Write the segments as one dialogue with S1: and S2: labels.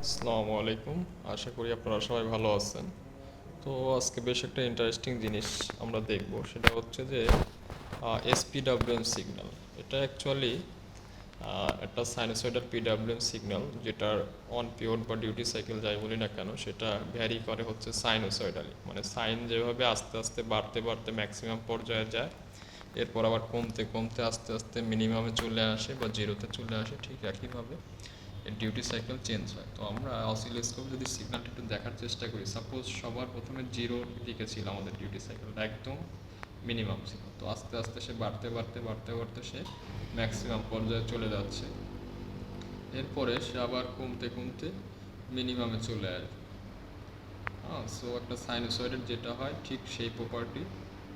S1: আসসালামু আলাইকুম। আশা করি আপনারা সবাই ভালো আছেন। তো আজকে বেশ একটা ইন্টারেস্টিং জিনিস আমরা দেখব, সেটা হচ্ছে যে এসপিডব্লিউএম সিগন্যাল। এটা অ্যাকচুয়ালি একটা সাইনোসয়েডাল পিডব্লিউএম সিগন্যাল, যেটার অন পিরিয়ড বা ডিউটি সাইকেল যাই বলি না কেন, সেটা ভ্যারি করে হচ্ছে সাইনোসয়েডালি, মানে সাইন যেভাবে আস্তে আস্তে বাড়তে বাড়তে ম্যাক্সিমাম পর্যায়ে যায়, এরপর আবার কমতে কমতে আস্তে আস্তে মিনিমামে চলে আসে বা জিরোতে চলে আসে, ঠিক একইভাবে এর ডিউটি সাইকেল চেঞ্জ হয়। তো আমরা অসিলোস্কোপ যদি সিগন্যালটা একটু দেখার চেষ্টা করি, সাপোজ সবার প্রথমে জিরোর দিকে ছিল আমাদের ডিউটি সাইকেলটা, একদম মিনিমাম ছিল, তো আস্তে আস্তে সে বাড়তে বাড়তে বাড়তে বাড়তে সে ম্যাক্সিমাম পর্যায়ে চলে যাচ্ছে, এরপরে সে আবার কমতে কমতে মিনিমামে চলে আসবে। হ্যাঁ, সো একটা সাইনোসয়েডের যেটা হয় ঠিক সেই প্রপার্টি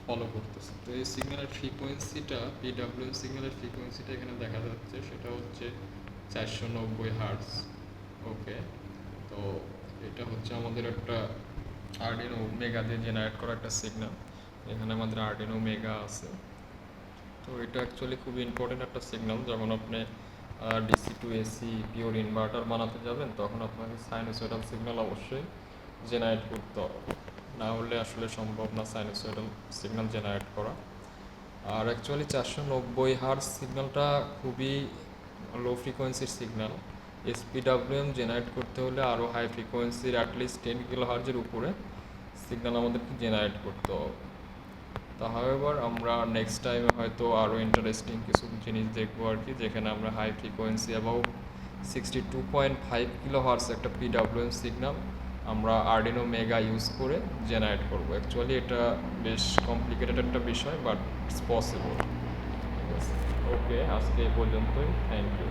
S1: ফলো করতেছে। তো এই সিগন্যালের ফ্রিকোয়েন্সিটা, পিডব্লিউএম সিগন্যালের ফ্রিকোয়েন্সিটা এখানে দেখা যাচ্ছে, সেটা হচ্ছে 490 হার্টজ। ওকে, তো এটা হচ্ছে আমাদের একটা আরডিনো মেগা দিয়ে জেনারেট করা একটা সিগন্যাল। এখানে আমাদের আরডিনো মেগা আছে। তো এটা অ্যাকচুয়ালি খুবই ইম্পর্টেন্ট একটা সিগন্যাল। যখন আপনি DC to AC pure inverter বানাতে যাবেন, তখন আপনাকে সাইনোসয়েডাল সিগন্যাল অবশ্যই জেনারেট করতে হবে, না হলে আসলে সম্ভব না সাইনোসয়েডাল সিগন্যাল জেনারেট করা। আর অ্যাকচুয়ালি 490 হার্টজ সিগন্যালটা খুবই লো ফ্রিকোয়েন্সির সিগন্যাল। এসপিডব্লিউএম জেনারেট করতে হলে আরও হাই ফ্রিকোয়েন্সির অ্যাটলিস্ট 10 কিলো হার্টজের উপরে সিগন্যাল আমাদেরকে জেনারেট করতে হবে। তা হাওয়েভার আমরা নেক্সট টাইমে হয়তো আরও ইন্টারেস্টিং কিছু জিনিস দেখবো আর কি, যেখানে আমরা high frequency about 62.5 kilo hertz একটা পিডব্লিউএম সিগন্যাল আমরা আরডিনো মেগা ইউজ করে জেনারেট করবো। অ্যাকচুয়ালি এটা বেশ কমপ্লিকেটেড একটা বিষয়, বাট ইটস পসিবল। ঠিক আছে, ওকে, আজকে এই পর্যন্তই। Thank you.